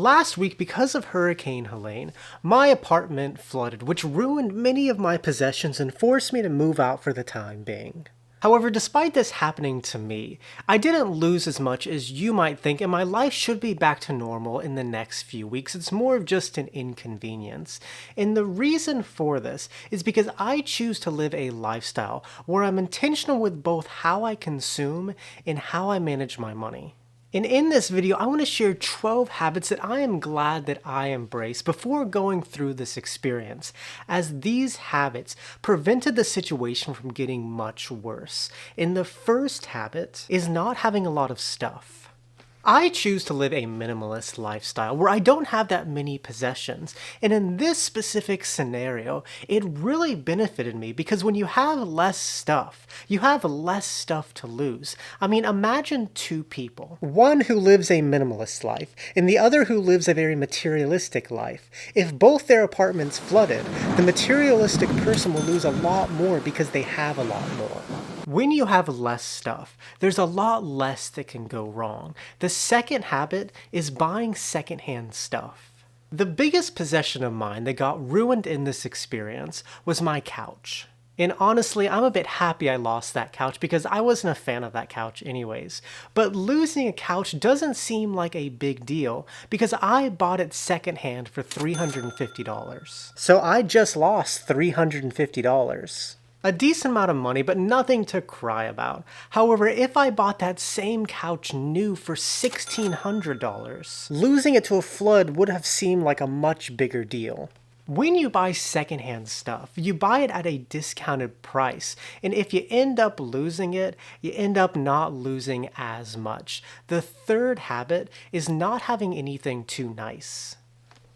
Last week, because of Hurricane Helene, my apartment flooded, which ruined many of my possessions and forced me to move out for the time being. However, despite this happening to me, I didn't lose as much as you might think, and my life should be back to normal in the next few weeks. It's more of just an inconvenience. And the reason for this is because I choose to live a lifestyle where I'm intentional with both how I consume and how I manage my money. And in this video, I want to share 12 habits that I am glad that I embraced before going through this experience, as these habits prevented the situation from getting much worse. And the first habit is not having a lot of stuff. I choose to live a minimalist lifestyle where I don't have that many possessions, and in this specific scenario, it really benefited me because when you have less stuff, you have less stuff to lose. I mean, imagine two people, one who lives a minimalist life and the other who lives a very materialistic life. If both their apartments flooded, the materialistic person will lose a lot more because they have a lot more. When you have less stuff, there's a lot less that can go wrong. The second habit is buying secondhand stuff. The biggest possession of mine that got ruined in this experience was my couch. And honestly, I'm a bit happy I lost that couch because I wasn't a fan of that couch anyways. But losing a couch doesn't seem like a big deal because I bought it secondhand for $350. So I just lost $350. A decent amount of money, but nothing to cry about. However, if I bought that same couch new for $1,600, losing it to a flood would have seemed like a much bigger deal. When you buy secondhand stuff, you buy it at a discounted price, and if you end up losing it, you end up not losing as much. The third habit is not having anything too nice.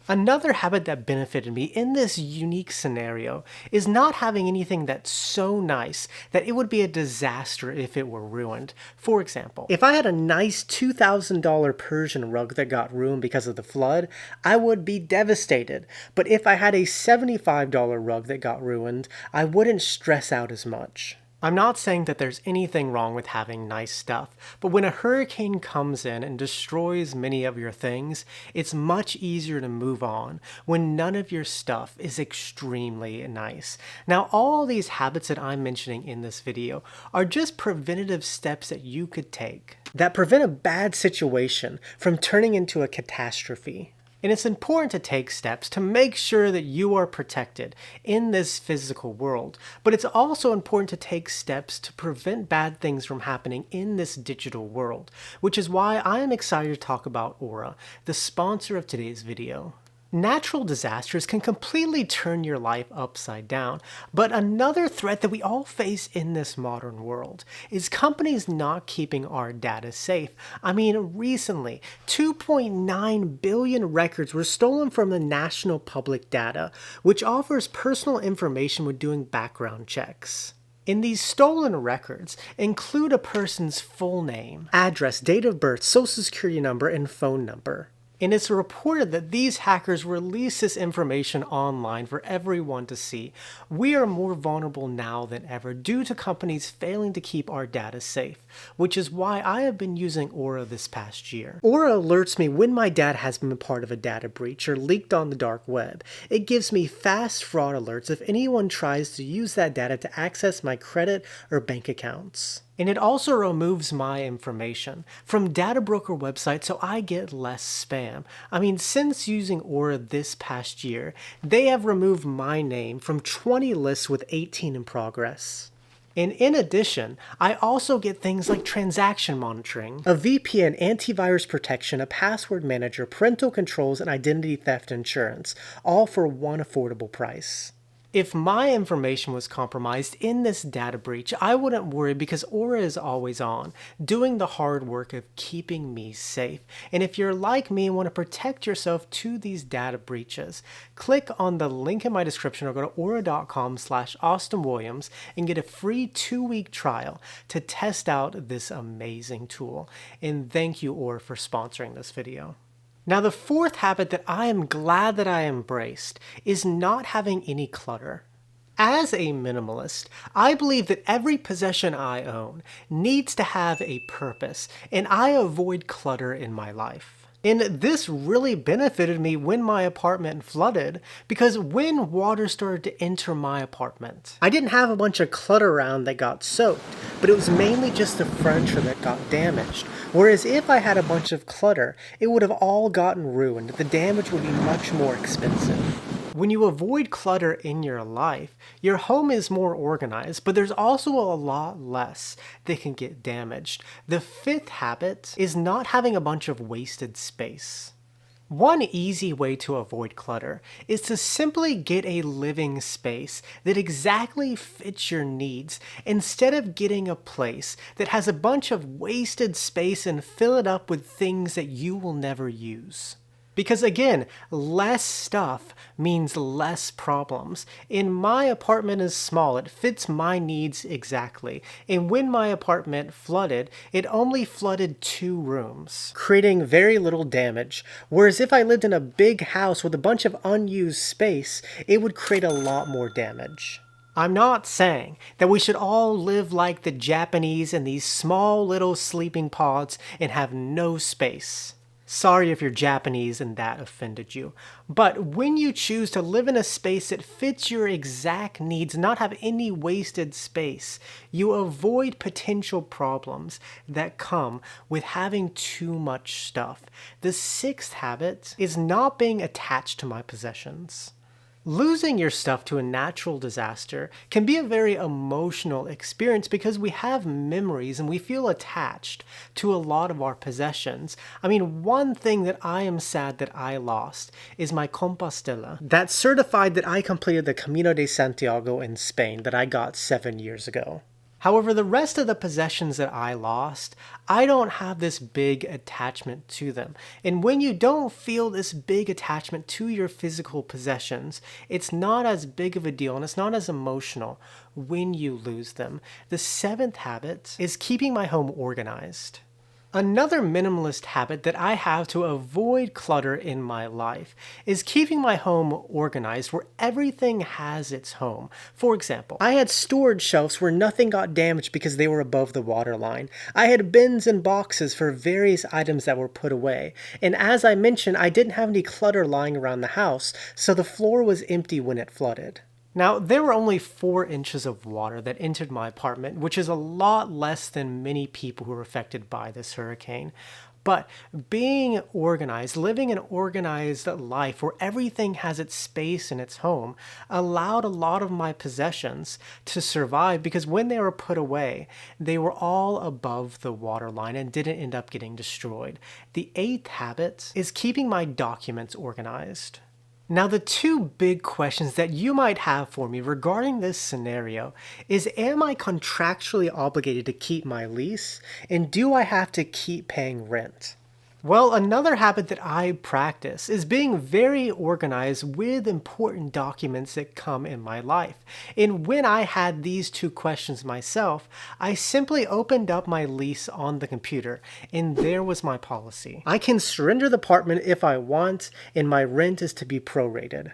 Another habit that benefited me in this unique scenario is not having anything that's so nice that it would be a disaster if it were ruined. For example, if I had a nice $2,000 Persian rug that got ruined because of the flood, I would be devastated. But if I had a $75 rug that got ruined, I wouldn't stress out as much. I'm not saying that there's anything wrong with having nice stuff, but when a hurricane comes in and destroys many of your things, it's much easier to move on when none of your stuff is extremely nice. Now, all these habits that I'm mentioning in this video are just preventative steps that you could take that prevent a bad situation from turning into a catastrophe. And it's important to take steps to make sure that you are protected in this physical world, but it's also important to take steps to prevent bad things from happening in this digital world, which is why I am excited to talk about Aura, the sponsor of today's video. Natural disasters can completely turn your life upside down, but another threat that we all face in this modern world is companies not keeping our data safe. I mean, recently, 2.9 billion records were stolen from the National Public Data, which offers personal information when doing background checks. And these stolen records include a person's full name, address, date of birth, social security number, and phone number. And it's reported that these hackers release this information online for everyone to see. We are more vulnerable now than ever due to companies failing to keep our data safe, which is why I have been using Aura this past year. Aura alerts me when my data has been part of a data breach or leaked on the dark web. It gives me fast fraud alerts if anyone tries to use that data to access my credit or bank accounts. And it also removes my information from data broker websites so I get less spam. I mean, since using Aura this past year, they have removed my name from 20 lists with 18 in progress. And in addition, I also get things like transaction monitoring, a VPN, antivirus protection, a password manager, parental controls, and identity theft insurance, all for one affordable price. If my information was compromised in this data breach, I wouldn't worry because Aura is always on, doing the hard work of keeping me safe. And if you're like me and want to protect yourself to these data breaches, click on the link in my description or go to aura.com/AustinWilliams and get a free 2-week trial to test out this amazing tool. And thank you, Aura, for sponsoring this video. Now, the fourth habit that I am glad that I embraced is not having any clutter. As a minimalist, I believe that every possession I own needs to have a purpose, and I avoid clutter in my life. And this really benefited me when my apartment flooded, because when water started to enter my apartment, I didn't have a bunch of clutter around that got soaked, but it was mainly just the furniture that got damaged. Whereas if I had a bunch of clutter, it would have all gotten ruined. The damage would be much more expensive. When you avoid clutter in your life, your home is more organized, but there's also a lot less that can get damaged. The fifth habit is not having a bunch of wasted space. One easy way to avoid clutter is to simply get a living space that exactly fits your needs instead of getting a place that has a bunch of wasted space and fill it up with things that you will never use. Because again, less stuff means less problems. And my apartment is small, it fits my needs exactly. And when my apartment flooded, it only flooded 2 rooms, creating very little damage. Whereas if I lived in a big house with a bunch of unused space, it would create a lot more damage. I'm not saying that we should all live like the Japanese in these small little sleeping pods and have no space. Sorry if you're Japanese and that offended you. But when you choose to live in a space that fits your exact needs, not have any wasted space, you avoid potential problems that come with having too much stuff. The sixth habit is not being attached to my possessions. Losing your stuff to a natural disaster can be a very emotional experience because we have memories and we feel attached to a lot of our possessions. I mean, one thing that I am sad that I lost is my Compostela, that certified that I completed the Camino de Santiago in Spain that I got 7 years ago. However, the rest of the possessions that I lost, I don't have this big attachment to them. And when you don't feel this big attachment to your physical possessions, it's not as big of a deal and it's not as emotional when you lose them. The seventh habit is keeping my home organized. Another minimalist habit that I have to avoid clutter in my life is keeping my home organized where everything has its home. For example, I had storage shelves where nothing got damaged because they were above the water line. I had bins and boxes for various items that were put away. And as I mentioned, I didn't have any clutter lying around the house, so the floor was empty when it flooded. Now, there were only 4 inches of water that entered my apartment, which is a lot less than many people who were affected by this hurricane. But being organized, living an organized life where everything has its space and its home, allowed a lot of my possessions to survive because when they were put away, they were all above the waterline and didn't end up getting destroyed. The 8th habit is keeping my documents organized. Now, the 2 big questions that you might have for me regarding this scenario is, am I contractually obligated to keep my lease? And do I have to keep paying rent? Well, another habit that I practice is being very organized with important documents that come in my life. And when I had these 2 questions myself, I simply opened up my lease on the computer, and there was my policy. I can surrender the apartment if I want, and my rent is to be prorated.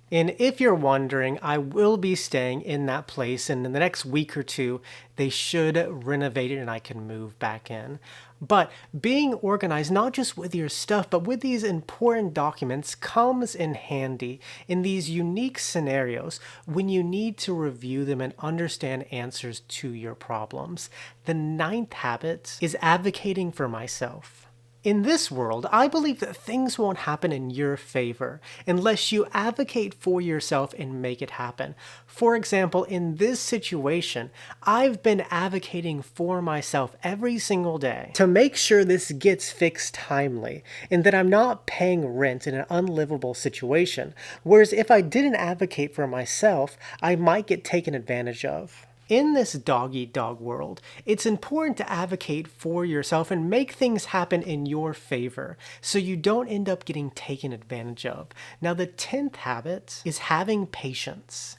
And if you're wondering, I will be staying in that place, and in the next week or 2, they should renovate it and I can move back in. But being organized, not just with your stuff, but with these important documents, comes in handy in these unique scenarios when you need to review them and understand answers to your problems. The 9th habit is advocating for myself. In this world, I believe that things won't happen in your favor unless you advocate for yourself and make it happen. For example, in this situation, I've been advocating for myself every single day to make sure this gets fixed timely and that I'm not paying rent in an unlivable situation. Whereas if I didn't advocate for myself, I might get taken advantage of. In this dog-eat-dog world, it's important to advocate for yourself and make things happen in your favor so you don't end up getting taken advantage of. Now, the 10th habit is having patience.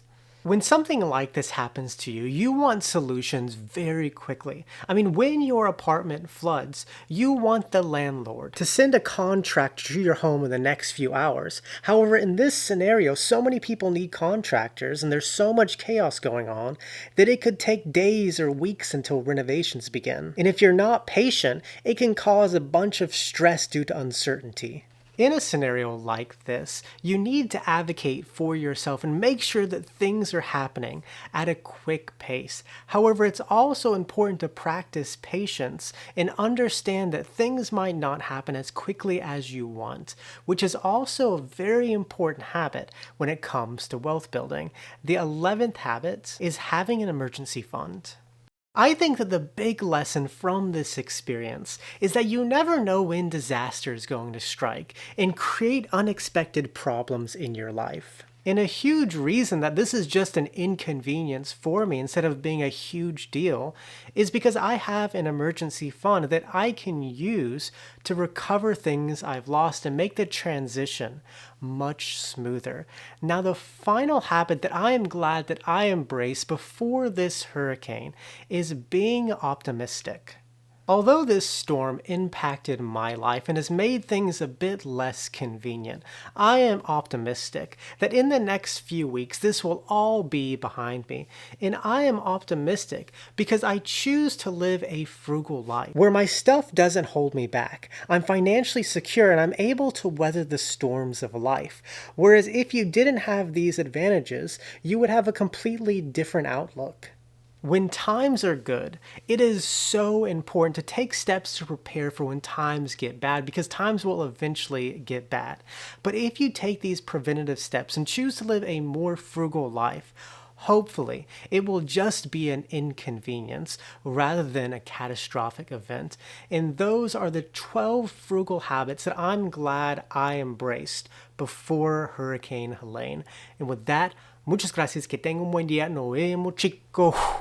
When something like this happens to you, you want solutions very quickly. I mean, when your apartment floods, you want the landlord to send a contractor to your home in the next few hours. However, in this scenario, so many people need contractors and there's so much chaos going on that it could take days or weeks until renovations begin. And if you're not patient, it can cause a bunch of stress due to uncertainty. In a scenario like this, you need to advocate for yourself and make sure that things are happening at a quick pace. However, it's also important to practice patience and understand that things might not happen as quickly as you want, which is also a very important habit when it comes to wealth building. The 11th habit is having an emergency fund. I think that the big lesson from this experience is that you never know when disaster is going to strike and create unexpected problems in your life. And a huge reason that this is just an inconvenience for me instead of being a huge deal is because I have an emergency fund that I can use to recover things I've lost and make the transition much smoother. Now, the final habit that I am glad that I embraced before this hurricane is being optimistic. Although this storm impacted my life and has made things a bit less convenient, I am optimistic that in the next few weeks this will all be behind me. And I am optimistic because I choose to live a frugal life where my stuff doesn't hold me back. I'm financially secure and I'm able to weather the storms of life. Whereas if you didn't have these advantages, you would have a completely different outlook. When times are good, it is so important to take steps to prepare for when times get bad because times will eventually get bad. But if you take these preventative steps and choose to live a more frugal life, hopefully it will just be an inconvenience rather than a catastrophic event. And those are the 12 frugal habits that I'm glad I embraced before Hurricane Helene. And with that, muchas gracias, que tengan un buen día, nos vemos chicos.